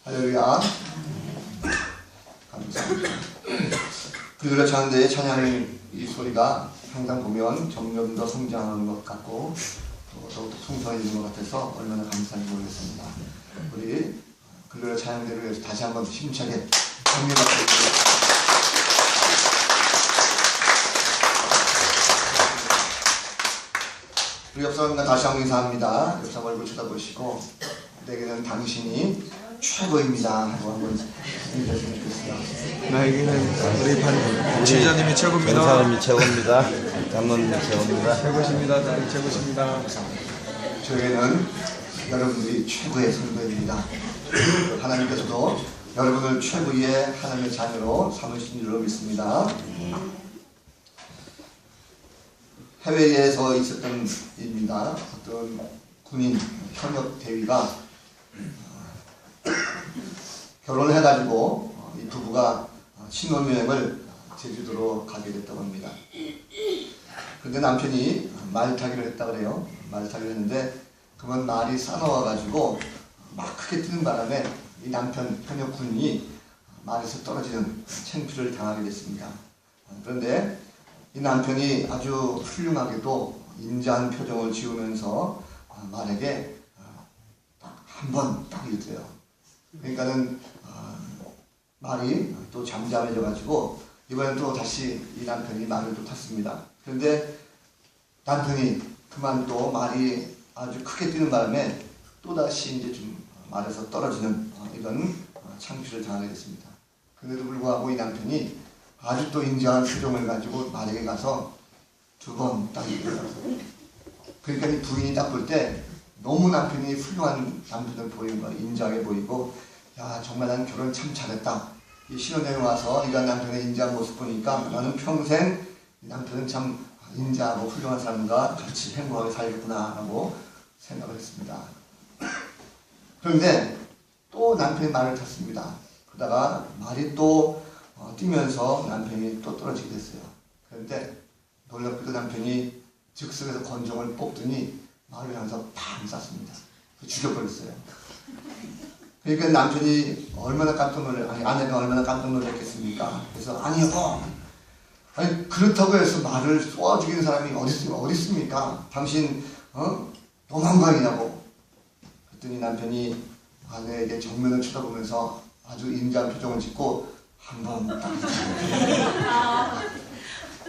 할렐루야. 감사합니다. 그들의 찬양대의 찬양 이 소리가 항상 보면 점점 더 성장하는 것 같고 또 더욱더 풍성해지는 것 같아서 얼마나 감사한지 모르겠습니다. 우리 그들의 찬양대를 위해서 다시 한번 힘차게 격려 받겠습니다. 우리 옆사람과 다시 한번 인사합니다. 옆사람 얼굴 쳐다보시고 내게는 당신이 최고입니다 하고 한번 인사했으면 좋겠습니다. 나에게는 우리 반지자님이 최고입니다. 전사님이 최고입니다. 장로님이 최고입니다. 최고십니다. 나는 최고십니다. 저에게는 여러분들이 최고의 성도입니다. 하나님께서도 여러분을 최고의 하나님의 자녀로 삼으신 줄로 믿습니다. 해외에서 있었던 일입니다. 어떤 군인 현역 대위가 결혼을 해가지고 이 부부가 신혼여행을 제주도로 가게 됐다고 합니다. 그런데 남편이 말 타기를 했다 그래요. 말 타기를 했는데 그건 말이 싸나워가지고 막 크게 뛰는 바람에 이 남편 현역 군인이 말에서 떨어지는 창피를 당하게 됐습니다. 그런데 이 남편이 아주 훌륭하게도 인자한 표정을 지으면서 말에게 한 번 딱 이랬어요. 그러니까는 말이 또 잠잠해져 가지고 이번엔 또 다시 이 남편이 말을 또 탔습니다. 그런데 남편이 그만 또 말이 아주 크게 뛰는 바람에 또 다시 이제 좀 말에서 떨어지는 이런 창피를 당하게 됐습니다. 그런데도 불구하고 이 남편이 아주 또 인자한 표정을 가지고 말에게 가서 두 번 딱 이랬어요. 그러니까 이 부인이 딱 볼 때 너무 남편이 훌륭한 남편을 보이는 거야. 인자하게 보이고, 야 정말 난 결혼 참 잘했다. 이 신혼여행 와서 이런 남편의 인자한 모습 보니까 나는 평생 남편은 참 인자하고 훌륭한 사람과 같이 행복하게 살겠구나 하고 생각을 했습니다. 그런데 또 남편이 말을 탔습니다. 그러다가 말이 또 뛰면서 남편이 또 떨어지게 됐어요. 그런데 놀랍게도 남편이 즉석에서 권총을 뽑더니 말을 향해서 팡 쐈습니다. 죽여버렸어요. 그러니까 남편이 얼마나 깜짝 놀래, 아니 아내가 얼마나 깜짝 놀랐겠습니까? 그래서 아니요, 아니 그렇다고 해서 말을 쏘아 죽이는 사람이 어디 있습니까? 당신 너무한 거 아니냐고. 그랬더니 남편이 아내에게 정면을 쳐다보면서 아주 인자한 표정을 짓고 한번 딱.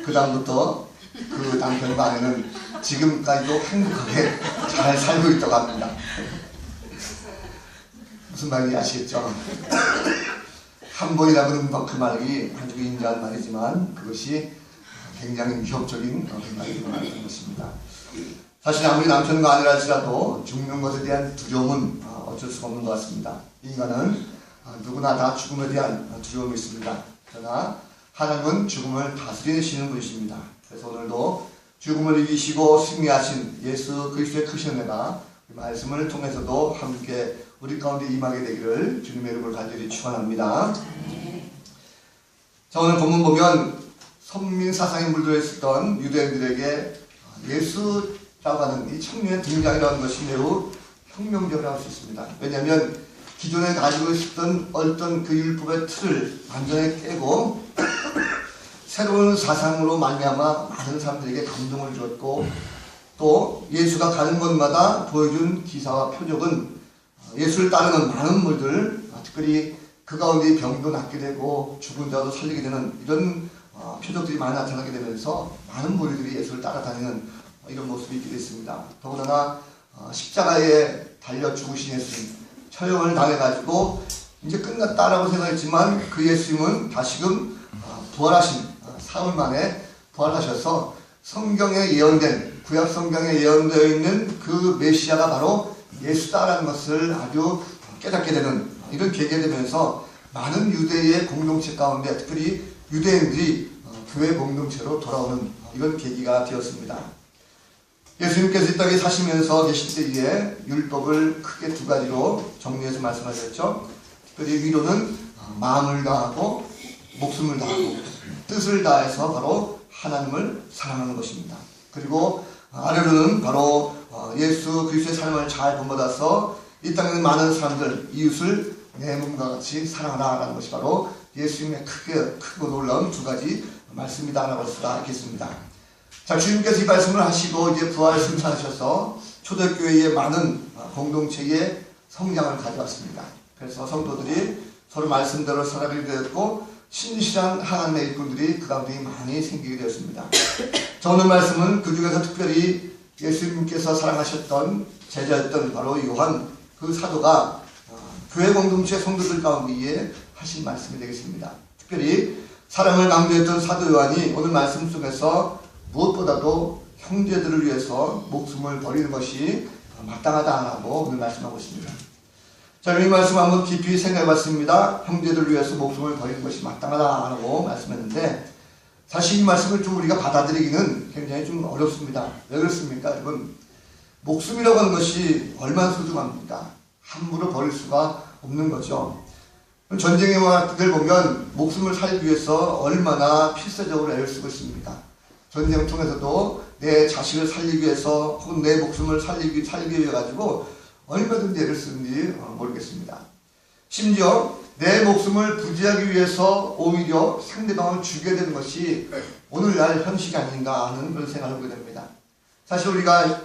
그 다음부터 그 남편과 아내는 지금까지도 행복하게 잘 살고 있다고 합니다. 무슨 말인지 아시겠죠? 한 번이라고는 그 말이 아주 인자한 말이지만 그것이 굉장히 위협적인 말이라는 것입니다. 사실 아무리 남편과 아내라 할지라도 죽는 것에 대한 두려움은 어쩔 수가 없는 것 같습니다. 인간은 누구나 다 죽음에 대한 두려움이 있습니다. 그러나 하나님은 죽음을 다스리시는 분이십니다. 그래서 오늘도 죽음을 이기시고 승리하신 예수 그리스도의 크신 은혜가 말씀을 통해서도 함께 우리 가운데 임하게 되기를 주님의 이름으로 간절히 축원합니다. 자, 오늘 본문 보면 선민 사상에 물들어 있었던 유대인들에게 예수라고 하는 이 청년의 등장이라는 것이 매우 혁명적이라고 할 수 있습니다. 왜냐하면 기존에 가지고 있었던 어떤 그 율법의 틀을 완전히 깨고 새로운 사상으로 말미암아 많은 사람들에게 감동을 주었고 또 예수가 가는 곳마다 보여준 기사와 표적은 예수를 따르는 많은 분들, 특별히 그 가운데 병도 낫게 되고 죽은 자도 살리게 되는 이런 표적들이 많이 나타나게 되면서 많은 무리들이 예수를 따라다니는 이런 모습이 있게 됐습니다. 더군다나 십자가에 달려 죽으신 예수님, 처형을 당해가지고 이제 끝났다라고 생각했지만 그 예수님은 다시금 부활하신 사흘 만에 부활하셔서 성경에 예언된, 구약 성경에 예언되어 있는 그 메시아가 바로 예수다라는 것을 아주 깨닫게 되는 이런 계기가 되면서 많은 유대의 공동체 가운데 특별히 유대인들이 교회 공동체로 돌아오는 이런 계기가 되었습니다. 예수님께서 이 땅에 사시면서 계실 때에 율법을 크게 두 가지로 정리해서 말씀하셨죠. 특별히 위로는 마음을 다하고 목숨을 다하고 뜻을 다해서 바로 하나님을 사랑하는 것입니다. 그리고 아래로는 바로 예수 그리스도의 삶을 잘 본받아서 이 땅에 있는 많은 사람들, 이웃을 내 몸과 같이 사랑하라라는 것이 바로 예수님의 크고 놀라운 두 가지 말씀이다라고 할 수가 있겠습니다. 자, 주님께서 이 말씀을 하시고 이제 부활 승천하셔서 초대교회의 많은 공동체의 성장을 가져왔습니다. 그래서 성도들이 서로 말씀대로 살아가게 되었고 신실한 하나님의 일꾼들이 그 가운데 많이 생기게 되었습니다. 자, 오늘 말씀은 그 중에서 특별히 예수님께서 사랑하셨던 제자였던 바로 요한 그 사도가 교회 공동체 성도들 가운데에 하신 말씀이 되겠습니다. 특별히 사랑을 강조했던 사도 요한이 오늘 말씀 속에서 무엇보다도 형제들을 위해서 목숨을 버리는 것이 마땅하다라고 오늘 말씀하고 있습니다. 자, 이 말씀 한번 깊이 생각해 봤습니다. 형제들을 위해서 목숨을 버리는 것이 마땅하다라고 말씀했는데 사실 이 말씀을 좀 우리가 받아들이기는 굉장히 좀 어렵습니다. 왜 그렇습니까? 여러분, 목숨이라고 하는 것이 얼마나 소중합니까? 함부로 버릴 수가 없는 거죠. 전쟁의 영화들 보면 목숨을 살기 위해서 얼마나 필사적으로 애를 쓰고 있습니까? 전쟁을 통해서도 내 자식을 살리기 위해서 혹은 내 목숨을 살리기 위해 가지고 얼마든지 애를 쓰는지 모르겠습니다. 심지어 내 목숨을 부지하기 위해서 오히려 상대방을 죽여야 되는 것이 오늘날 현실이 아닌가 하는 그런 생각을 하게 됩니다. 사실 우리가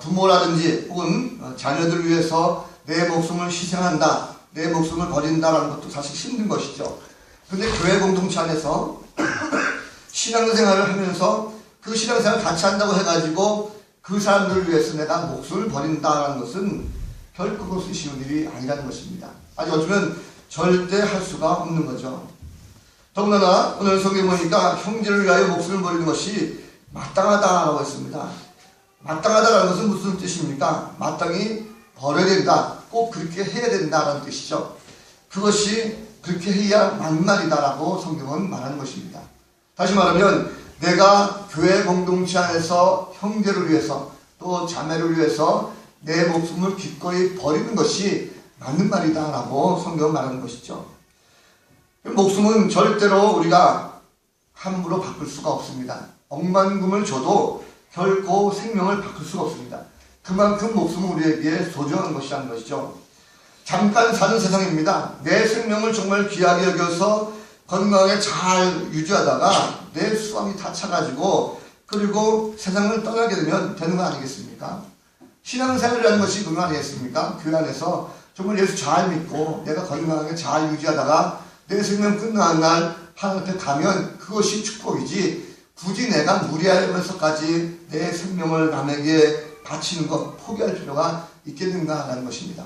부모라든지 혹은 자녀들을 위해서 내 목숨을 희생한다, 내 목숨을 버린다라는 것도 사실 힘든 것이죠. 그런데 교회 공동체 안에서 신앙생활을 하면서 그 신앙생활을 같이 한다고 해가지고 그 사람들을 위해서 내가 목숨을 버린다는 것은 결코 그것이 쉬운 일이 아니라는 것입니다. 아니 어쩌면 절대 할 수가 없는 거죠. 더군다나 오늘 성경에 보니까 형제를 위하여 목숨을 버리는 것이 마땅하다라고 했습니다. 마땅하다라는 것은 무슨 뜻입니까? 마땅히 버려야 된다, 꼭 그렇게 해야 된다라는 뜻이죠. 그것이 그렇게 해야 만말이다라고 성경은 말하는 것입니다. 다시 말하면 내가 교회 공동체 안에서 형제를 위해서 또 자매를 위해서 내 목숨을 기꺼이 버리는 것이 맞는 말이다라고 성경은 말하는 것이죠. 목숨은 절대로 우리가 함부로 바꿀 수가 없습니다. 억만금을 줘도 결코 생명을 바꿀 수가 없습니다. 그만큼 목숨은 우리에게 소중한 것이라는 것이죠. 잠깐 사는 세상입니다. 내 생명을 정말 귀하게 여겨서 건강하게 잘 유지하다가 내 수완이 다 차가지고 그리고 세상을 떠나게 되는 거 아니겠습니까? 신앙생활이라는 것이 그거 아니겠습니까? 교회 안에서 정말 예수 잘 믿고 내가 건강하게 잘 유지하다가 내 생명 끝나는 날 하나님 앞에 가면 그것이 축복이지 굳이 내가 무리하면서까지 내 생명을 남에게 바치는 것 포기할 필요가 있겠는가 하는 것입니다.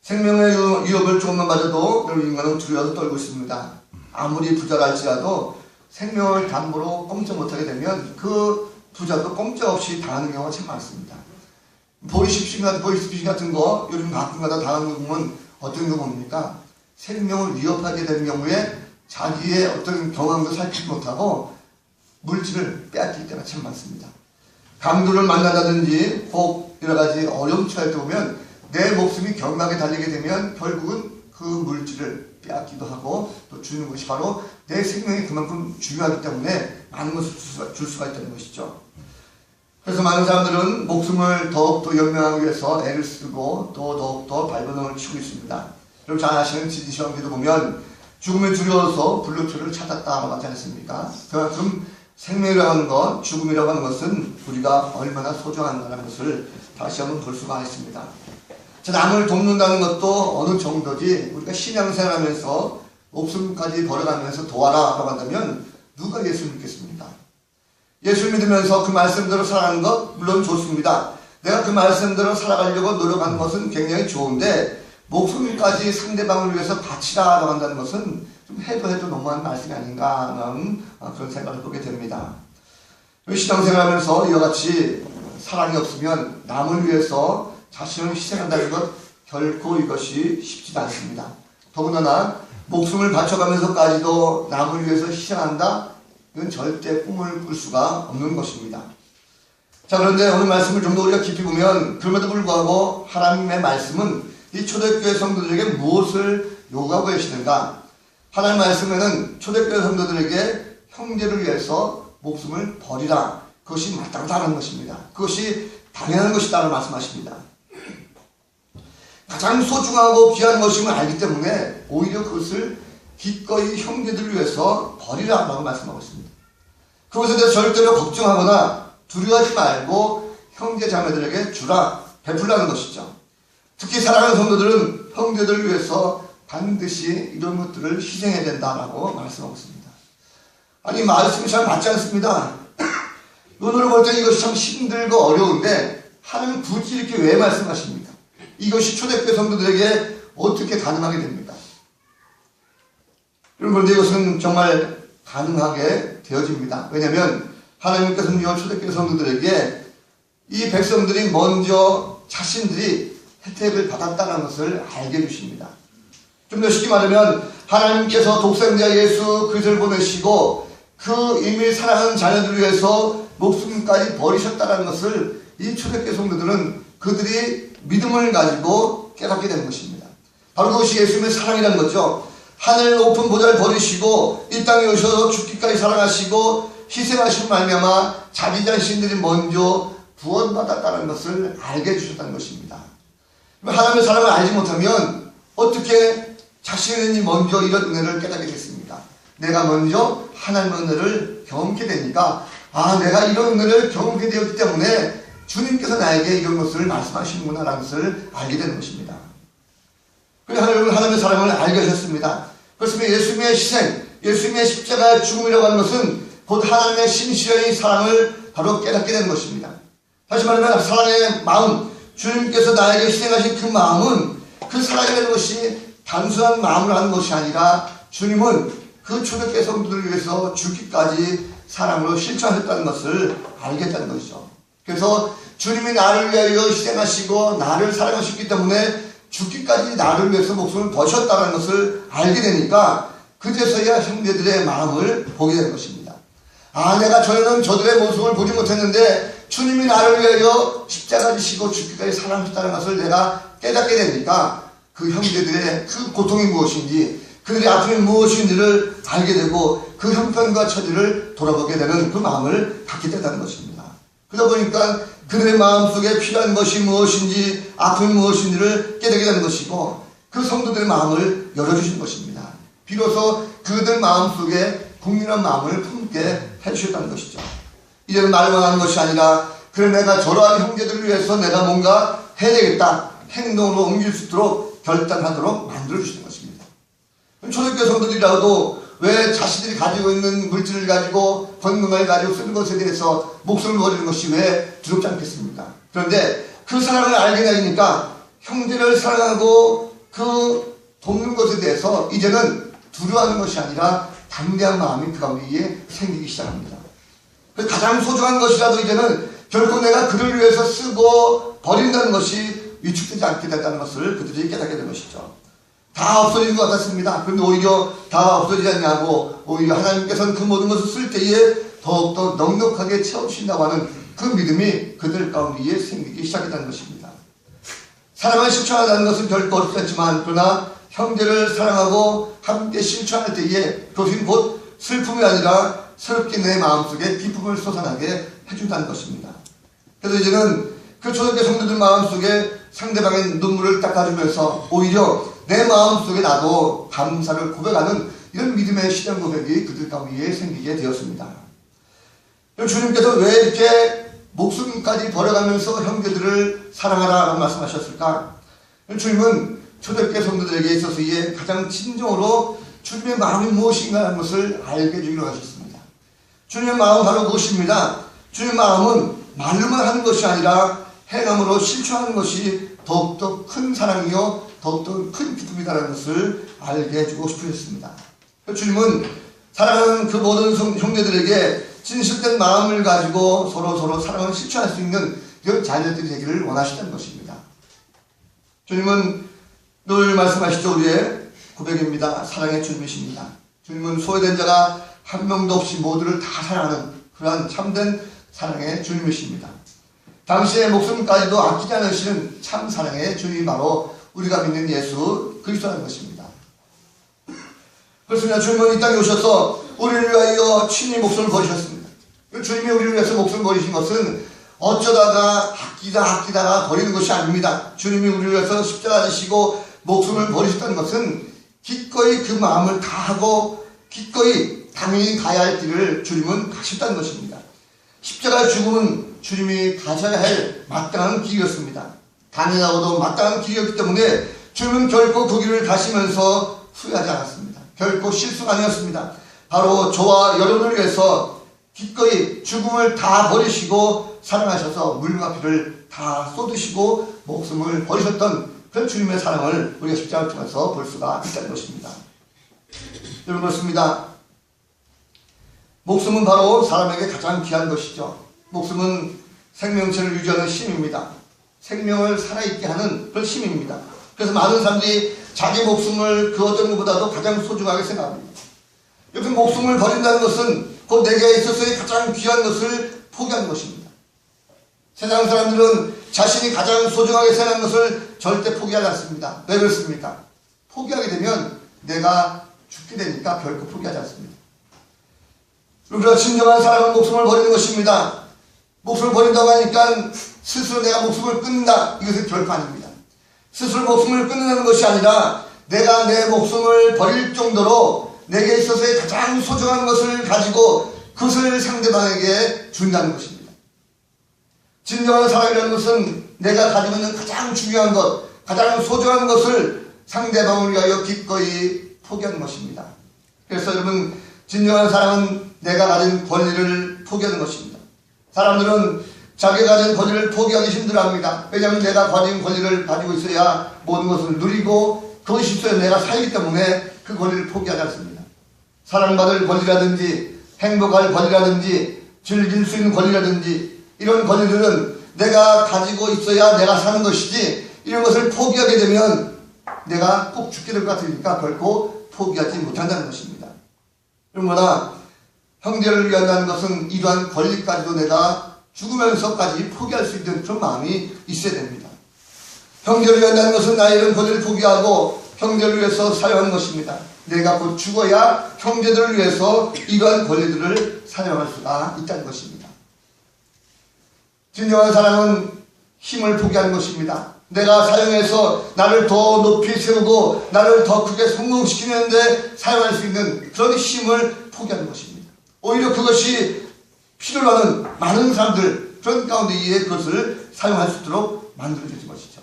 생명의 위협을 조금만 맞아도 인간은 두려워서 떨고 있습니다. 아무리 부자랄지라도 생명을 담보로 꼼짝 못하게 되면 그 부자도 꼼짝없이 당하는 경우가 참 많습니다. 보이스피싱 같은 거 요즘 가끔가다 당하는 거 보면 어떤 경우입니까? 생명을 위협하게 되는 경우에 자기의 어떤 경험도 살피지 못하고 물질을 빼앗길 때가 참 많습니다. 강도를 만나다든지 혹 여러 가지 어려움 처할 때 보면 내 목숨이 경락에 달리게 되면 결국은 그 물질을 빼앗기도 하고 또 주는 것이 바로 내 생명이 그만큼 중요하기 때문에 많은 것을 줄 수가 있다는 것이죠. 그래서 많은 사람들은 목숨을 더욱더 연명하기 위해서 애를 쓰고 또 더욱더 발버둥을 치고 있습니다. 여러분 잘 아시는 지지 시험기도 보면 죽음에 두려워서 불로초를 찾았다라고 하지 않습니까? 그만큼 생명이라고 하는 것, 죽음이라고 하는 것은 우리가 얼마나 소중한가라는 것을 다시 한번 볼 수가 있습니다. 자, 남을 돕는다는 것도 어느 정도지 우리가 신앙생활하면서 목숨까지 버려가면서 도와라라고 한다면 누가 예수를 믿겠습니까? 예수를 믿으면서 그 말씀대로 살아가는 것 물론 좋습니다. 내가 그 말씀대로 살아가려고 노력하는 것은 굉장히 좋은데 목숨까지 상대방을 위해서 바치라라고 한다는 것은 좀 해도 너무한 말씀이 아닌가 하는 그런 생각을 보게 됩니다. 신앙생활하면서 이와 같이 사랑이 없으면 남을 위해서 자신을 희생한다는 것 결코 이것이 쉽지도 않습니다. 더군다나 목숨을 바쳐가면서까지도 남을 위해서 희생한다? 이건 절대 꿈을 꿀 수가 없는 것입니다. 자, 그런데 오늘 말씀을 좀 더 우리가 깊이 보면 그럼에도 불구하고 하나님의 말씀은 이 초대교회 성도들에게 무엇을 요구하고 계시는가? 하나님 말씀에는 초대교회 성도들에게 형제를 위해서 목숨을 버리라. 그것이 마땅하다는 것입니다. 그것이 당연한 것이다라고 말씀하십니다. 가장 소중하고 귀한 것임을 알기 때문에 오히려 그것을 기꺼이 형제들을 위해서 버리라고 말씀하고 있습니다. 그것에 대해서 절대로 걱정하거나 두려워하지 말고 형제 자매들에게 주라, 베풀라는 것이죠. 특히 사랑하는 성도들은 형제들을 위해서 반드시 이런 것들을 희생해야 된다라고 말씀하고 있습니다. 아니, 말씀이 잘 맞지 않습니다. 눈으로 볼 때 이것이 참 힘들고 어려운데 하나님은 굳이 이렇게 왜 말씀하십니까? 이것이 초대교회 성도들에게 어떻게 가능하게 됩니까? 그런데 이것은 정말 가능하게 되어집니다. 왜냐하면 하나님께서는 초대교회 성도들에게 이 백성들이 먼저 자신들이 혜택을 받았다는 것을 알게 해주십니다. 좀 더 쉽게 말하면 하나님께서 독생자 예수 그리스도를 보내시고 그 이미 사랑하는 자녀들을 위해서 목숨까지 버리셨다는 것을 이 초대교회 성도들은 그들이 믿음을 가지고 깨닫게 되는 것입니다. 바로 그것이 예수님의 사랑이라는 거죠. 하늘 높은 보좌를 버리시고 이 땅에 오셔서 죽기까지 사랑하시고 희생하신 말미암아 자기 자신들이 먼저 구원받았다는 것을 알게 해주셨다는 것입니다. 하나님의 사랑을 알지 못하면 어떻게 자신이 먼저 이런 은혜를 깨닫게 됐습니까? 내가 먼저 하나님의 은혜를 경험하게 되니까 내가 이런 은혜를 경험하게 되었기 때문에 주님께서 나에게 이런 것을 말씀하시는구나 라는 것을 알게 되는 것입니다. 그래서 하나님의 사랑을 알게 하셨습니다. 그렇습니다. 예수님의 희생, 예수님의 십자가의 죽음이라고 하는 것은 곧 하나님의 신실의 사랑을 바로 깨닫게 되는 것입니다. 다시 말하면 사랑의 마음, 주님께서 나에게 희생하신 그 마음은 그 사랑이라는 것이 단순한 마음을 하는 것이 아니라 주님은 그 초대교회 성도들을 위해서 죽기까지 사랑으로 실천하셨다는 것을 알겠다는 것이죠. 그래서 주님이 나를 위하여 희생하시고 나를 사랑하셨기 때문에 죽기까지 나를 위해서 목숨을 버셨다는 것을 알게 되니까 그제서야 형제들의 마음을 보게 되는 것입니다. 내가 전에는 저들의 모습을 보지 못했는데 주님이 나를 위하여 십자가 지시고 죽기까지 사랑하셨다는 것을 내가 깨닫게 되니까 그 형제들의 그 고통이 무엇인지 그들의 아픔이 무엇인지를 알게 되고 그 형편과 처지를 돌아보게 되는 그 마음을 갖게 된다는 것입니다. 그러다 보니까 그들의 마음속에 필요한 것이 무엇인지 아픔이 무엇인지를 깨닫게 되는 것이고 그 성도들의 마음을 열어주신 것입니다. 비로소 그들 마음속에 국민한 마음을 품게 해주셨다는 것이죠. 이제는 말만 하는 것이 아니라 그래 내가 저러한 형제들을 위해서 내가 뭔가 해야 되겠다 행동으로 옮길 수 있도록 결단하도록 만들어주시는 것입니다. 초대교회 성도들이라도 왜 자신들이 가지고 있는 물질을 가지고 건강을 가지고 쓰는 것에 대해서 목숨을 버리는 것이 왜 두렵지 않겠습니까? 그런데 그 사랑을 알게 되니까 형제를 사랑하고 그 돕는 것에 대해서 이제는 두려워하는 것이 아니라 담대한 마음이 그 가운데에 생기기 시작합니다. 가장 소중한 것이라도 이제는 결국 내가 그를 위해서 쓰고 버린다는 것이 위축되지 않게 됐다는 것을 그들이 깨닫게 된 것이죠. 다 없어진 것 같았습니다. 그런데 오히려 다 없어지지 않냐고 오히려 하나님께서는 그 모든 것을 쓸 때에 더욱더 넉넉하게 채워주신다고 하는 그 믿음이 그들 가운데에 생기기 시작했다는 것입니다. 사랑을 실천하는 것은 결코 어렵지 않지만 그러나 형제를 사랑하고 함께 실천할 때에 그것은 곧 슬픔이 아니라 새롭게 내 마음속에 기쁨을 솟아나게 해준다는 것입니다. 그래서 이제는 그 초대교회 성도들 마음속에 상대방의 눈물을 닦아주면서 오히려 내 마음속에 나도 감사를 고백하는 이런 믿음의 시장 고백이 그들 가운데 생기게 되었습니다. 주님께서 왜 이렇게 목숨까지 버려가면서 형제들을 사랑하라고 말씀하셨을까? 주님은 초대교회 성도들에게 있어서의 가장 진정으로 주님의 마음이 무엇인가 하는 것을 알게 해주기로 하셨습니다. 주님의 마음은 바로 그것입니다. 주님의 마음은 말로만 하는 것이 아니라 행함으로 실천하는 것이 더욱더 큰 사랑이요 더욱더 큰 기쁨이다라는 것을 알게 해주고 싶으셨습니다. 주님은 사랑하는 그 모든 형제들에게 진실된 마음을 가지고 서로 사랑을 실천할 수 있는 이런 자녀들이 되기를 원하시다는 것입니다. 주님은 늘 말씀하시죠. 우리의 고백입니다. 사랑의 주님이십니다. 주님은 소외된 자가 한 명도 없이 모두를 다 사랑하는 그러한 참된 사랑의 주님이십니다. 당시의 목숨까지도 아끼지 않으시는 참 사랑의 주님이 바로 우리가 믿는 예수 그리스도라는 것입니다. 그렇습니다. 주님은 이 땅에 오셔서 우리를 위하여 친히 목숨을 버리셨습니다. 주님이 우리를 위해서 목숨을 버리신 것은 어쩌다가 아끼다가 버리는 것이 아닙니다. 주님이 우리를 위해서 십자가 지시고 목숨을 버리셨다는 것은 기꺼이 그 마음을 다하고 기꺼이 당연히 가야 할 길을 주님은 가셨다는 것입니다. 십자가의 죽음은 주님이 가셔야 할 마땅한 길이었습니다. 당연하고도 마땅한 길이었기 때문에 주님은 결코 그 길을 가시면서 후회하지 않았습니다. 결코 실수가 아니었습니다. 바로 저와 여러분을 위해서 기꺼이 죽음을 다 버리시고 사랑하셔서 물과 피를 다 쏟으시고 목숨을 버리셨던 그런 주님의 사랑을 우리가 십자가를 통해서 볼 수가 있다는 것입니다. 여러분 그렇습니다. 목숨은 바로 사람에게 가장 귀한 것이죠. 목숨은 생명체를 유지하는 힘입니다. 생명을 살아있게 하는 그런 힘입니다. 그래서 많은 사람들이 자기 목숨을 그 어떤 것보다도 가장 소중하게 생각합니다. 여러분 목숨을 버린다는 것은 곧 내게 있어서의 가장 귀한 것을 포기하는 것입니다. 세상 사람들은 자신이 가장 소중하게 생각하는 것을 절대 포기하지 않습니다. 왜 그렇습니까? 포기하게 되면 내가 죽게 되니까 결코 포기하지 않습니다. 그래서 진정한 사람은 목숨을 버리는 것입니다. 목숨을 버린다고 하니까 스스로 내가 목숨을 끊는다. 이것은 결코 아닙니다. 스스로 목숨을 끊는다는 것이 아니라 내가 내 목숨을 버릴 정도로 내게 있어서의 가장 소중한 것을 가지고 그것을 상대방에게 준다는 것입니다. 진정한 사랑이라는 것은 내가 가지고 있는 가장 중요한 것, 가장 소중한 것을 상대방을 위하여 기꺼이 포기하는 것입니다. 그래서 여러분 진정한 사랑은 내가 가진 권리를 포기하는 것입니다. 사람들은 자기가 가진 권리를 포기하기 힘들어합니다. 왜냐하면 내가 가진 권리를 가지고 있어야 모든 것을 누리고 그것이 있어야 내가 살기 때문에 그 권리를 포기하지 않습니다. 사랑받을 권리라든지 행복할 권리라든지 즐길 수 있는 권리라든지 이런 권리들은 내가 가지고 있어야 내가 사는 것이지 이런 것을 포기하게 되면 내가 꼭 죽게 될 것 같으니까 결코 포기하지 못한다는 것입니다. 그러나 형제를 위한다는 것은 이러한 권리까지도 내가 죽으면서까지 포기할 수 있는 그런 마음이 있어야 됩니다. 형제를 위한다는 것은 나의 이런 권리를 포기하고 형제를 위해서 사용하는 것입니다. 내가 곧 죽어야 형제들을 위해서 이러한 권리들을 사용할 수가 있다는 것입니다. 진정한 사랑은 힘을 포기하는 것입니다. 내가 사용해서 나를 더 높이 세우고 나를 더 크게 성공시키는데 사용할 수 있는 그런 힘을 포기하는 것입니다. 오히려 그것이 필요로 하는 많은 사람들 그런 가운데에 그것을 사용할 수 있도록 만들어주는 것이죠.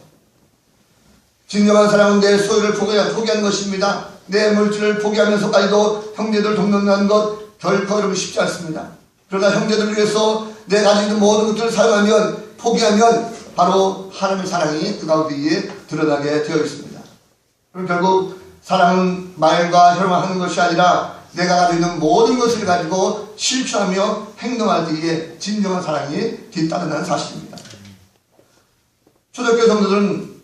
진정한 사랑은 내 소유를 포기하는 것입니다. 내 물질을 포기하면서까지도 형제들 돕는다는 것 결코 여러분 쉽지 않습니다. 그러나 형제들을 위해서 내 가지고 있는 모든 것들을 사용하면 포기하면 바로 하나님의 사랑이 그 가운데에 드러나게 되어 있습니다. 그럼 결국 사랑은 말과 혀로만 하는 것이 아니라 내가 가지고 있는 모든 것을 가지고 실천하며 행동할 때에 진정한 사랑이 뒤따른다는 사실입니다. 초대교회 성도들은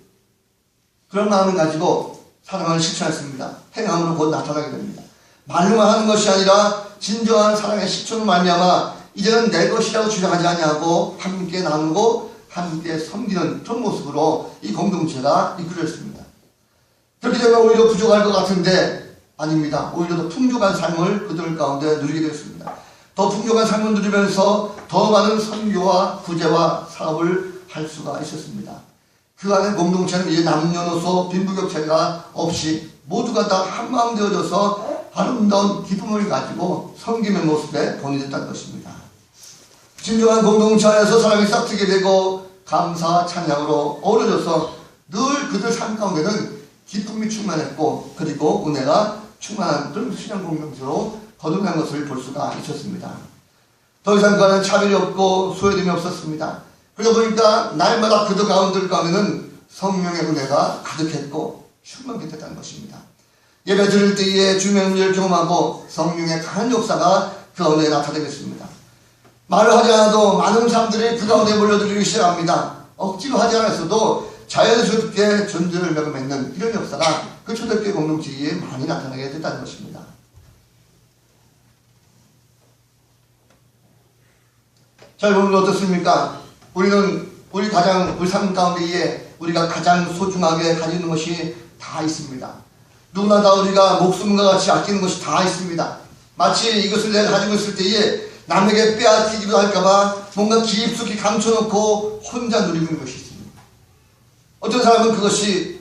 그런 마음을 가지고 사랑을 실천했습니다. 행함으로 곧 나타나게 됩니다. 말로만 하는 것이 아니라 진정한 사랑의 실천을 말미암아 이제는 내 것이라고 주장하지 아니하고 함께 나누고 함께 섬기는 그런 모습으로 이 공동체가 이끌어졌습니다. 그렇게 되면 오히려 부족할 것 같은데 아닙니다. 오히려 더 풍족한 삶을 그들 가운데 누리게 되었습니다. 더 풍족한 삶을 누리면서 더 많은 선교와 구제와 사업을 할 수가 있었습니다. 그 안에 공동체는 이제 남녀노소 빈부격차가 없이 모두가 다 한마음 되어져서 아름다운 기쁨을 가지고 섬김의 모습에 본이 됐다는 것입니다. 진정한 공동체 안에서 사랑이 싹트게 되고 감사와 찬양으로 어우러져서 늘 그들 삶 가운데는 기쁨이 충만했고 그리고 은혜가 충만한 그런 신앙 공동체로 거듭난 것을 볼 수가 있었습니다. 더 이상 그 안에 차별이 없고 소외됨이 없었습니다. 그러다 보니까 날마다 그들 가운데는 성령의 은혜가 가득했고 충만케 됐다는 것입니다. 예배 드릴 때에 주님의 은혜를 경험하고 성령의 강한 역사가 그 가운데 나타나겠습니다. 말을 하지 않아도 많은 사람들이 그 가운데 몰려들기 시작합니다. 억지로 하지 않았어도 자연스럽게 전도의 열매가 맺는 이런 역사가 그 초대교회 공동체에 많이 나타나게 됐다는 것입니다. 자, 여러분 어떻습니까? 우리 삶 가운데에 우리가 가장 소중하게 가지는 것이 다 있습니다. 누구나 다 우리가 목숨과 같이 아끼는 것이 다 있습니다. 마치 이것을 내가 가지고 있을 때에 남에게 빼앗기기도 할까봐 뭔가 깊숙이 감춰놓고 혼자 누리고 있는 것이 있습니다. 어떤 사람은 그것이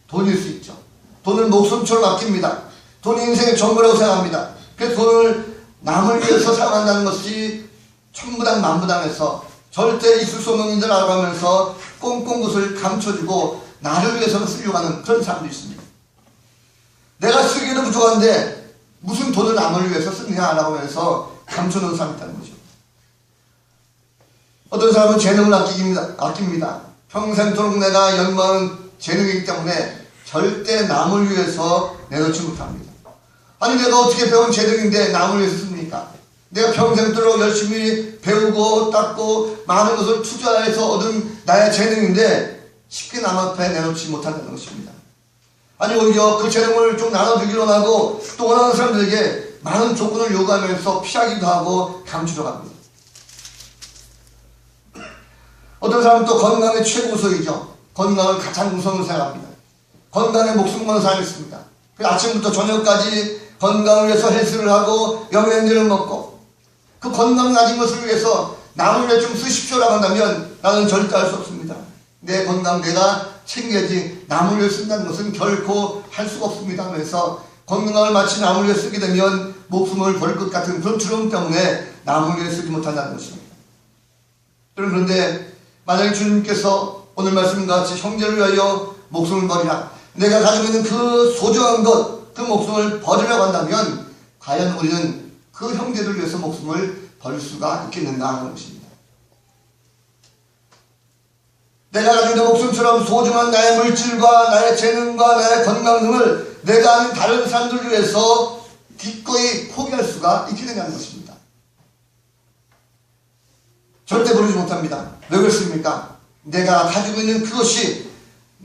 돈일 수 있죠. 돈을 목숨처럼 아낍니다. 돈이 인생의 전부라고 생각합니다. 그래서 돈을 남을 위해서 사용한다는 것이 천부당 만부당해서 절대 있을 수 없는 일을 알아가면서 꽁꽁 그것을 감춰주고 나를 위해서는 쓰려고 하는 그런 사람도 있습니다. 내가 쓰기에도 부족한데 무슨 돈을 남을 위해서 쓰느냐라고 하면서 감춰놓은 사람이 있다는 거죠. 어떤 사람은 재능을 아낍니다. 평생토록 내가 연구하는 재능이기 때문에 절대 남을 위해서 내놓지 못합니다. 아니 내가 어떻게 배운 재능인데 남을 위해서 씁니까? 내가 평생토록 열심히 배우고 닦고 많은 것을 투자해서 얻은 나의 재능인데 쉽게 남 앞에 내놓지 못한다는 것입니다. 아니 오히려 그 재능을 좀 나눠주기로 하고 또 원하는 사람들에게 많은 조건을 요구하면서 피하기도 하고 감추려 합니다. 어떤 사람은 또 건강의 최고소이죠. 건강을 가장 우선으로 생각합니다. 건강에 목숨 거는 사람이 있습니다. 아침부터 저녁까지 건강을 위해서 헬스를 하고 영양제를 먹고 그 건강 가진 것을 위해서 남을 위해 좀 쓰십시오라고 한다면 나는 절대 할 수 없습니다. 내 건강 내가 챙겨야지 남을 위해 쓴다는 것은 결코 할 수가 없습니다 하면서 건강을 마치 남을 위해 쓰게 되면 목숨을 버릴 것 같은 그런 두려움 때문에 남을 위해 쓰지 못한다는 것입니다. 그런데 만약에 주님께서 오늘 말씀과 같이 형제를 위하여 목숨을 버리라, 내가 가지고 있는 그 소중한 것, 그 목숨을 버리라고 한다면 과연 우리는 그 형제를 위해서 목숨을 버릴 수가 있겠는가 하는 것입니다. 내가 가지고 있는 목숨처럼 소중한 나의 물질과 나의 재능과 나의 건강 등을 내가 아는 다른 사람들을 위해서 기꺼이 포기할 수가 있게 되냐는 것입니다. 절대 버리지 못합니다. 왜 그렇습니까? 내가 가지고 있는 그것이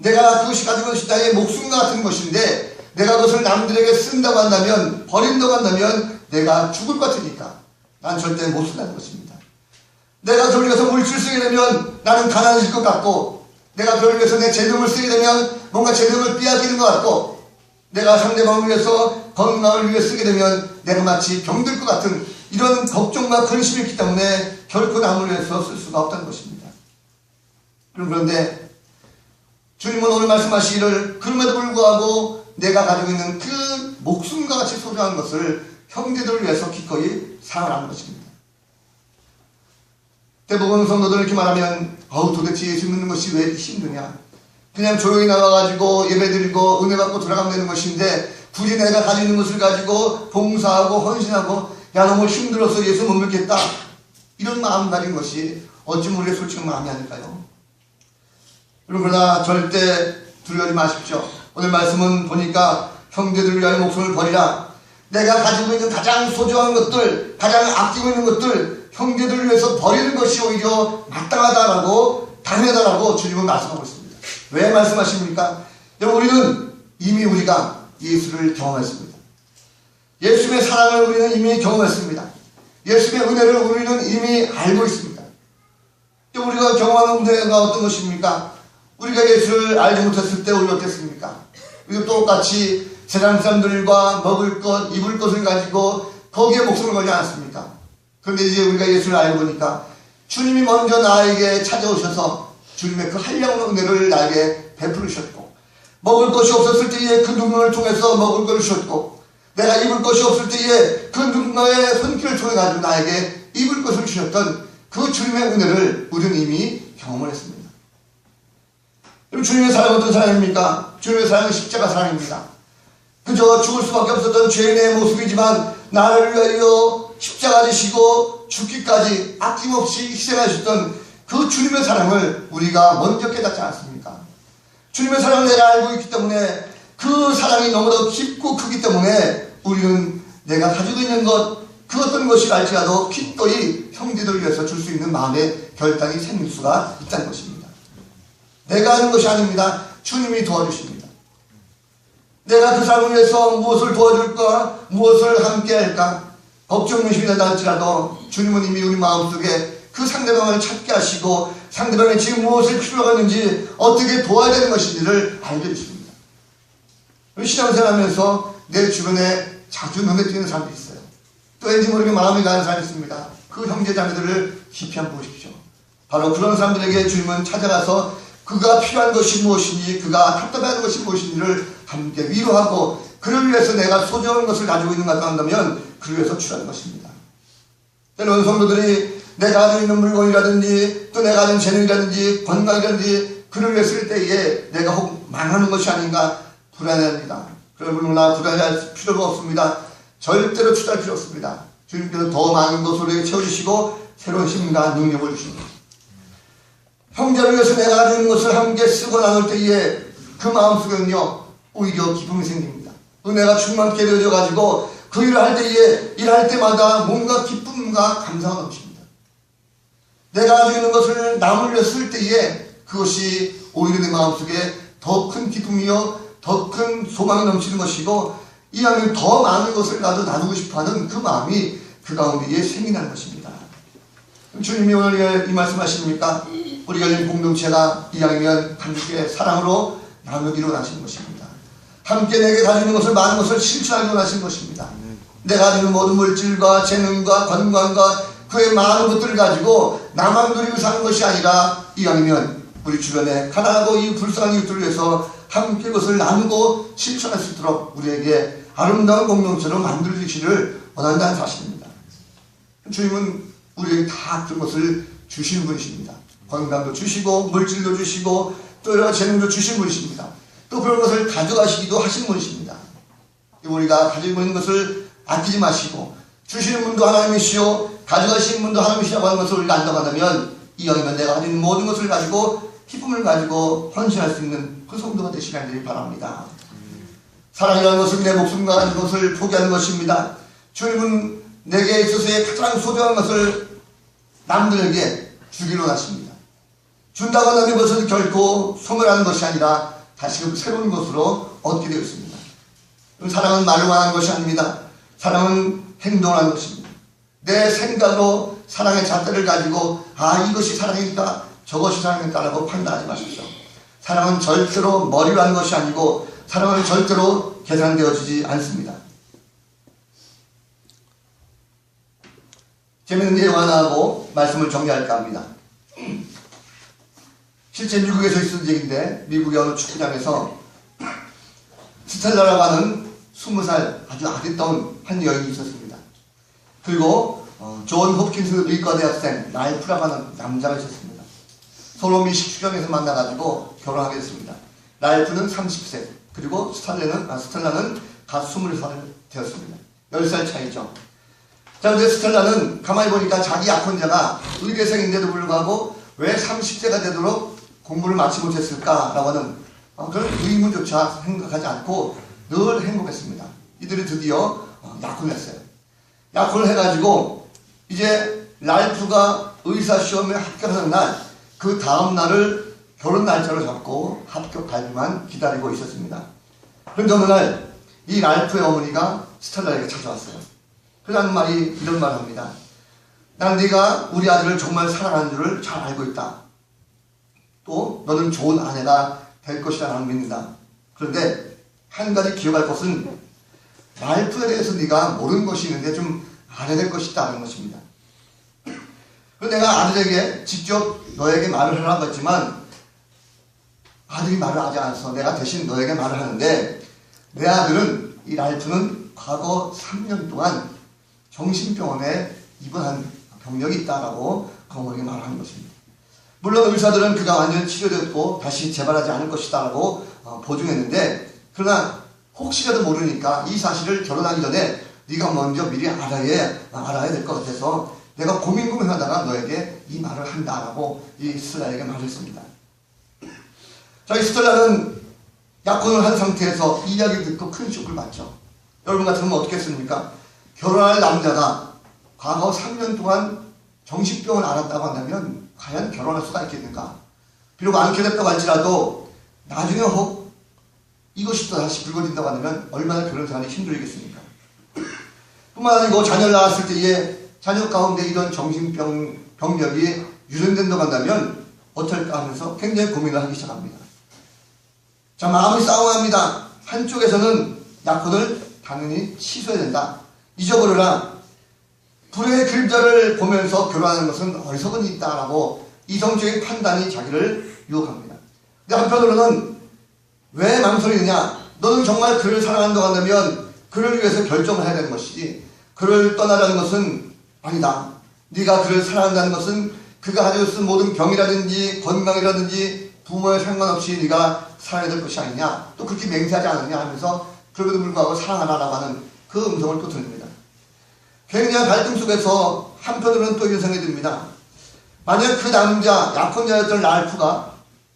가지고 있는 것이 나의 목숨과 같은 것인데 내가 그것을 남들에게 쓴다고 한다면 버린다고 한다면 내가 죽을 것 같으니까 난 절대 못 쓴다는 것입니다. 내가 그걸 위해서 물질 쓰게 되면 나는 가난해질 것 같고 내가 그걸 위해서 내 재능을 쓰게 되면 뭔가 재능을 빼앗기는 것 같고 내가 상대방을 위해서 건강을 위해 쓰게 되면 내가 마치 병들 것 같은 이런 걱정과 근심이 있기 때문에 결코 남을 위해서 쓸 수가 없다는 것입니다. 그런데 주님은 오늘 말씀하시기를 그럼에도 불구하고 내가 가지고 있는 그 목숨과 같이 소중한 것을 형제들을 위해서 기꺼이 사랑하는 것입니다. 대부분 성도들은 이렇게 말하면 도대체 예수 믿는 것이 왜 이렇게 힘드냐, 그냥 조용히 나와가지고 예배드리고 은혜 받고 돌아가면 되는 것인데 굳이 내가 가지고 있는 것을 가지고 봉사하고 헌신하고 야 너무 힘들어서 예수 못 믿겠다 이런 마음 가진 것이 어찌 우리의 솔직한 마음이 아닐까요? 그러나 절대 두려워하지 마십시오. 오늘 말씀은 보니까 형제들을 위하여 목숨을 버리라, 내가 가지고 있는 가장 소중한 것들, 가장 아끼고 있는 것들 형제들을 위해서 버리는 것이 오히려 마땅하다라고 당연하다라고 주님은 말씀하고 있습니다. 왜 말씀하십니까? 여러분 우리는 이미 우리가 예수를 경험했습니다. 예수의 사랑을 우리는 이미 경험했습니다. 예수의 은혜를 우리는 이미 알고 있습니다. 우리가 경험하는 은혜가 어떤 것입니까? 우리가 예수를 알지 못했을 때 우리 어땠습니까? 우리가 똑같이 세상 사람들과 먹을 것, 입을 것을 가지고 거기에 목숨을 걸지 않았습니까? 그런데 이제 우리가 예수를 알고 보니까 주님이 먼저 나에게 찾아오셔서 주님의 그 한량의 은혜를 나에게 베풀으셨고, 먹을 것이 없었을 때에 그 누군가를 통해서 먹을 것을 주셨고, 내가 입을 것이 없을 때에 그 누군가의 손길을 통해 가지고 나에게 입을 것을 주셨던 그 주님의 은혜를 우리는 이미 경험을 했습니다. 그럼 주님의 사랑은 어떤 사랑입니까? 주님의 사랑은 십자가 사랑입니다. 그저 죽을 수밖에 없었던 죄인의 모습이지만 나를 위하여 십자가 지시고 죽기까지 아낌없이 희생하셨던 그 주님의 사랑을 우리가 먼저 깨닫지 않았습니까? 주님의 사랑을 내가 알고 있기 때문에 그 사랑이 너무도 깊고 크기 때문에 우리는 내가 가지고 있는 것, 그 어떤 것이 알지라도 기꺼이 형제들을 위해서 줄 수 있는 마음의 결단이 생길 수가 있다는 것입니다. 내가 하는 것이 아닙니다. 주님이 도와주십니다. 내가 그 사람을 위해서 무엇을 도와줄까, 무엇을 함께 할까 걱정 의심이 된다 할지라도 주님은 이미 우리 마음속에 그 상대방을 찾게 하시고 상대방이 지금 무엇을 필요가 있는지 어떻게 도와야 되는 것인지를 알게 해주십니다. 신앙생활하면서 내 주변에 자주 눈에 띄는 사람들이 있어요. 또 왠지 모르게 마음이 가는 사람이 있습니다. 그 형제 자매들을 깊이 한번 보십시오. 바로 그런 사람들에게 주님은 찾아가서 그가 필요한 것이 무엇인지, 그가 답답해하는 것이 무엇인지를 함께 위로하고, 그를 위해서 내가 소중한 것을 가지고 있는 것 한다면 그를 위해서 취하는 것입니다. 때로는 성도들이 내가 가지고 있는 물건이라든지 또 내가 가진 재능이라든지 건강이라든지 그를 위해 쓸 때에 내가 혹 망하는 것이 아닌가 불안해합니다. 그러나 불안해할 필요가 없습니다. 절대로 추할 필요 없습니다. 주님께서 더 많은 것으로 채워주시고 새로운 힘과 능력을 주십니다. 형제를 위해서 내가 가지고 있는 것을 함께 쓰고 나눌 때에 그 마음속에는요 오히려 기쁨이 생깁니다. 은혜가 충만케 되어져 가지고 그 일을 할 때에 일할 때마다 뭔가 기쁨과 감사가 넘칩니다. 내가 가지고 있는 것을 남을 위해 쓸 때에 그것이 오히려 내 마음속에 더 큰 기쁨이요 더 큰 소망이 넘치는 것이고, 이왕이면 더 많은 것을 나도 나누고 싶어하는 그 마음이 그 가운데에 생기는 것입니다. 주님이 오늘 이 말씀하십니까? 우리가 있는 공동체가 이왕이면 함께 사랑으로 나누기로 하신 것입니다. 함께 내게 가지고 있는 것을 많은 것을 실천하기로 하신 것입니다. 내가 가지고 있는 모든 물질과 재능과 건강과 그의 많은 것들을 가지고 나만 누리고 사는 것이 아니라 이왕이면 우리 주변에 가난하고 이 불쌍한 이웃들을 위해서 함께 그것을 나누고 실천할 수 있도록 우리에게 아름다운 공동체로 만들어주시기를 원한다는 사실입니다. 주님은 우리에게 다 그런 것을 주시는 분이십니다. 건강도 주시고 물질도 주시고 또 여러 가지 재능도 주시는 분이십니다. 또 그런 것을 가져가시기도 하시는 분이십니다. 우리가 가지고 있는 것을 아끼지 마시고 주시는 분도 하나님이시오 가져가시는 분도 하나님이시라고 하는 것을 우리가 안다면 이왕이면 내가 가지고 있는 모든 것을 가지고 기쁨을 가지고 헌신할 수 있는 그 성도가 되시길 바랍니다. 사랑이라는 것은 내 목숨과 같은 것을 포기하는 것입니다. 주님은 내게 있어서의 가장 소중한 것을 남들에게 주기로 하십니다. 준다고 하는 것은 결코 소멸하는 것이 아니라 다시금 새로운 것으로 얻게 되어 있습니다. 사랑은 말로 하는 것이 아닙니다. 사랑은 행동을 하는 것입니다. 내 생각으로 사랑의 잣대를 가지고 이것이 사랑일까 저것이 사랑일까라고 판단하지 마십시오. 사랑은 절대로 머리로 하는 것이 아니고 사랑은 절대로 계산되어지지 않습니다. 재미있는 예화 하나 하고 말씀을 정리할까 합니다. 실제 미국에서 있었던 얘기인데, 미국의 어느 축구장에서 스텔라라고 하는 20살 아주 아리따운 한 여인이 있었습니다. 그리고 존 홉킨스 의과 대학생 라이프라고 하는 남자가 있었습니다. 서로 미식축장에서 만나가지고 결혼하게 됐습니다. 라이프는 30세, 그리고 스텔라는 갓 20살 되었습니다. 10살 차이죠. 자, 근데 스텔라는 가만히 보니까 자기 약혼자가 의대생인데도 불구하고 왜 30세가 되도록 공부를 마치 못했을까라고 하는 그런 의문조차 생각하지 않고 늘 행복했습니다. 이들이 드디어 약혼을 했어요. 약혼을 해가지고 이제 라이프가 의사시험에 합격하는 날, 그 다음 날을 결혼 날짜로 잡고 합격 발표만 기다리고 있었습니다. 그런데 어느 날 이 라이프의 어머니가 스텔라에게 찾아왔어요. 그러는 말이 이런 말을 합니다. 난 네가 우리 아들을 정말 사랑하는 줄을 잘 알고 있다. 또 너는 좋은 아내가 될 것이라 나는 믿는다. 그런데 한 가지 기억할 것은 라이프에 대해서 네가 모르는 것이 있는데 좀 알아야 될 것이 있다는 것입니다. 그래서 내가 아들에게 직접 너에게 말을 하라고 했지만 아들이 말을 하지 않아서 내가 대신 너에게 말을 하는데, 내 아들은, 이 라이프는 과거 3년 동안 정신병원에 입원한 병력이 있다라고 그 어머니가 말하는 것입니다. 물론 의사들은 그가 완전히 치료됐고 다시 재발하지 않을 것이다 라고 보증했는데, 그러나 혹시라도 모르니까 이 사실을 결혼하기 전에 네가 먼저 미리 알아야 될 것 같아서 내가 고민하다가 너에게 이 말을 한다라고 이 스텔라에게 말했습니다. 자, 이 스텔라는 약혼을 한 상태에서 이 이야기를 듣고 큰 쇼크를 받죠. 여러분 같으면 어떻게 했습니까? 결혼할 남자가 과거 3년 동안 정신병을 앓았다고 한다면 과연 결혼할 수가 있겠는가? 비록 않게 됐다고 할지라도 나중에 혹 이것이 또 다시 불거진다고 한다면 얼마나 결혼 생활이 힘들겠습니까? 뿐만 아니고 자녀를 낳았을 때에 자녀 가운데 이런 정신병력이 유전된다고 한다면 어떨까 하면서 굉장히 고민을 하기 시작합니다. 자, 마음이 싸움합니다. 한쪽에서는 약혼을 당연히 취소해야 된다. 잊어버려라. 불의 그림자를 보면서 결혼하는 것은 어리석은 일이 있다라고 이성적인 판단이 자기를 유혹합니다. 근데 한편으로는 왜 망설이느냐? 너는 정말 그를 사랑한다고 한다면 그를 위해서 결정을 해야 되는 것이지 그를 떠나라는 것은 아니다. 네가 그를 사랑한다는 것은 그가 가지고 있는 모든 병이라든지 건강이라든지 부모에 상관없이 네가 살아야 될 것이 아니냐. 또 그렇게 맹세하지 않느냐 하면서 그럼에도 불구하고 사랑하라라고 하는 그 음성을 또 들립니다. 굉장한 갈등 속에서 한편으로는 또 이런 생각이 듭니다. 만약 그 남자, 약혼자였던 랄프가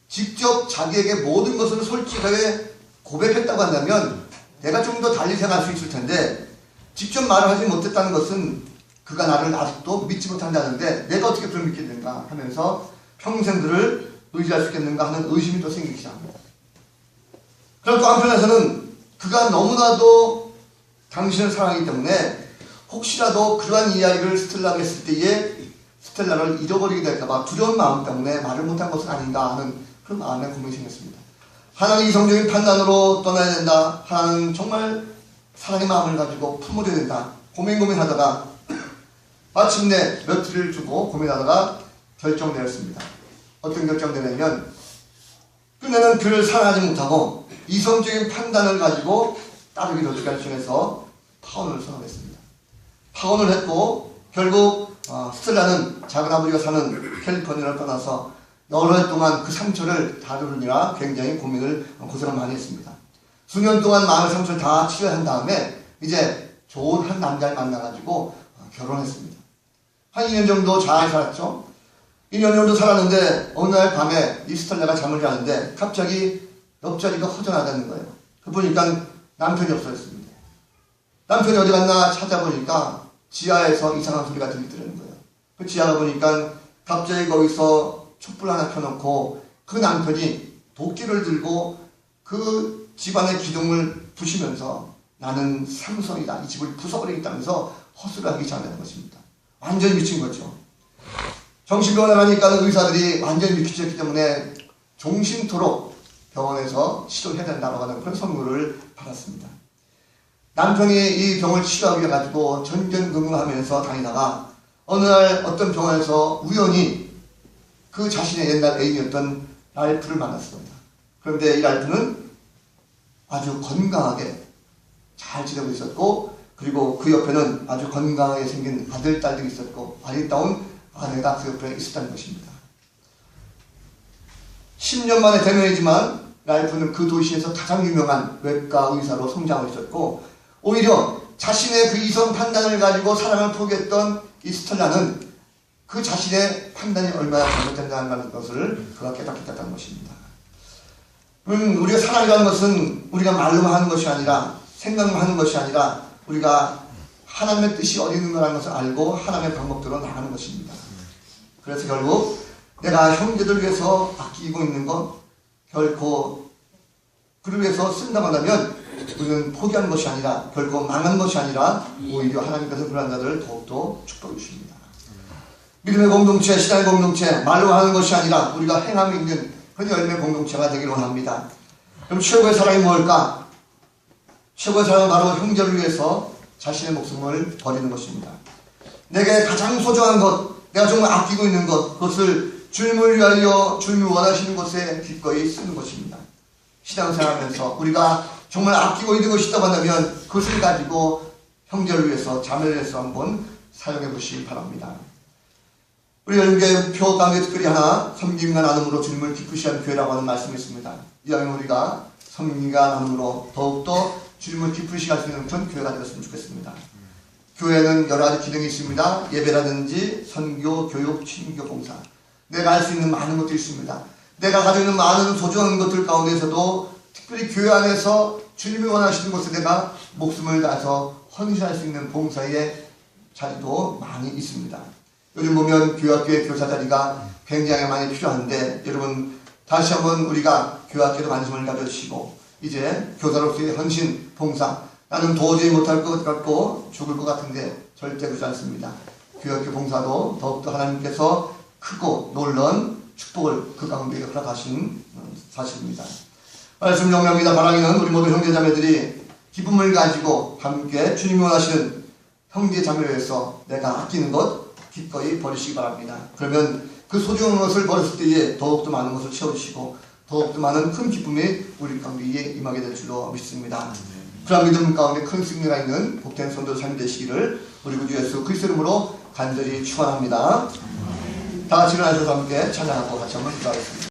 직접 자기에게 모든 것을 솔직하게 고백했다고 한다면 내가 좀 더 달리 생각할 수 있을 텐데 직접 말을 하지 못했다는 것은 그가 나를 아직도 믿지 못한다는데 내가 어떻게 그를 믿겠는가 하면서 평생 그를 의지할 수 있겠는가 하는 의심이 또 생기기 시작합니다. 그럼 또 한편에서는 그가 너무나도 당신을 사랑하기 때문에 혹시라도 그러한 이야기를 스텔라가 했을 때에 스텔라를 잃어버리게 될까봐 두려운 마음 때문에 말을 못한 것은 아닌가 하는 그런 마음에 고민이 생겼습니다. 하나는 이성적인 판단으로 떠나야 된다. 하나는 정말 사랑의 마음을 가지고 품어줘야 된다. 고민하다가 마침내 며칠을 주고 고민하다가 결정되었습니다. 어떤 결정되냐면 끝내는 그를 사랑하지 못하고 이성적인 판단을 가지고 따르기로 결정해서 파혼을 선언했습니다. 파혼을 했고 결국 스텔라는 작은아버지가 사는 캘리포니아를 떠나서 여러 해 동안 그 상처를 다루느라 굉장히 고생을 많이 했습니다. 수년 동안 마음의 상처를 다 치료한 다음에 이제 좋은 한 남자를 만나가지고 결혼했습니다. 한 2년 정도 잘 살았죠. 2년 정도 살았는데 어느 날 밤에 이 스텔라가 잠을 자는데 갑자기 옆자리가 허전하다는 거예요. 그 보니까 남편이 없어졌습니다. 남편이 어디 갔나 찾아보니까 지하에서 이상한 소리가 들리더라는 거예요. 그 지하가 보니까 갑자기 거기서 촛불 하나 켜놓고 그 남편이 도끼를 들고 그 집안의 기둥을 부시면서 나는 삼손이다. 이 집을 부숴버리겠다면서 헛소리를 하기 시작하는 것입니다. 완전히 미친 거죠. 정신병원에 가니까 의사들이 완전히 미치셨기 때문에 종신토록 병원에서 치료해야 된다고 하는 그런 선고를 받았습니다. 남편이 이 병을 치료하기 위해 가지고 전전긍긍하면서 다니다가 어느 날 어떤 병원에서 우연히 그 자신의 옛날 애인이었던 랄프를 만났습니다. 그런데 이 랄프는 아주 건강하게 잘 지내고 있었고 그리고 그 옆에는 아주 건강하게 생긴 아들, 딸들이 있었고 아리따운 아내가 그 옆에 있었다는 것입니다. 10년 만에 대면이지만 랄프는 그 도시에서 가장 유명한 외과 의사로 성장을 했었고 오히려 자신의 그 이성 판단을 가지고 사랑을 포기했던 이 스텔라는 그 자신의 판단이 얼마나 잘못된다는 것을 그가 깨닫게 됐다는 것입니다. 우리가 사랑이라는 것은 우리가 말로만 하는 것이 아니라 생각만 하는 것이 아니라 우리가 하나님의 뜻이 어디 있는 거라는 것을 알고 하나님의 방법대로 나가는 것입니다. 그래서 결국 내가 형제들 위해서 아끼고 있는 것 결코 그를 위해서 쓴다고 한다면 우리는 포기하는 것이 아니라 결코 망한 것이 아니라 오히려 하나님께서 그런 자들을 더욱더 축복해 주십니다. 믿음의 공동체, 신앙의 공동체, 말로 하는 것이 아니라 우리가 행함이 있는 그런 열매 공동체가 되기를 원합니다. 그럼 최고의 사랑이 무엇일까? 최고의 사랑은 바로 형제를 위해서 자신의 목숨을 버리는 것입니다. 내게 가장 소중한 것, 내가 정말 아끼고 있는 것, 그것을 주님을 위하여 주님이 원하시는 것에 기꺼이 쓰는 것입니다. 신앙생활하면서 우리가 정말 아끼고 있는 것이 있다고 한다면 그것을 가지고 형제를 위해서, 자매를 위해서 한번 사용해 보시기 바랍니다. 우리 연계표 가운데 특별히 하나 섬김과 나눔으로 주님을 기쁘시게 하는 교회라고 하는 말씀이 있습니다. 이왕 우리가 섬김과 나눔으로 더욱더 주님을 기쁘시게 할 수 있는 그런 교회가 되었으면 좋겠습니다. 교회는 여러 가지 기능이 있습니다. 예배라든지 선교, 교육, 친교, 봉사. 내가 할 수 있는 많은 것들이 있습니다. 내가 가지고 있는 많은 소중한 것들 가운데서도 특별히 교회 안에서 주님이 원하시는 곳에 내가 목숨을 다해서 헌신할 수 있는 봉사의 자리도 많이 있습니다. 요즘 보면 교학교의 교사 자리가 굉장히 많이 필요한데 여러분 다시 한번 우리가 교학교에도 관심을 가져주시고 이제 교사로서의 헌신, 봉사 나는 도저히 못할 것 같고 죽을 것 같은데 절대 그렇지 않습니다. 교학교 봉사도 더욱더 하나님께서 크고 놀라운 축복을 그 가운데 허락하신 사실입니다. 말씀 용납니다. 바라기는 우리 모든 형제자매들이 기쁨을 가지고 함께 주님이 원하시는 형제 자매를 위해서 내가 아끼는 것 기꺼이 버리시기 바랍니다. 그러면 그 소중한 것을 버렸을 때에 더욱더 많은 것을 채워주시고 더욱더 많은 큰 기쁨이 우리 가운데 임하게 될 줄로 믿습니다. 그런 믿음 가운데 큰 승리가 있는 복된 성도 삶이 되시기를 우리 구주 예수 그리스도 이름으로 간절히 축원합니다. 다 같이 일어나셔서 함께 찬양하고 같이 한번 기도하겠습니다.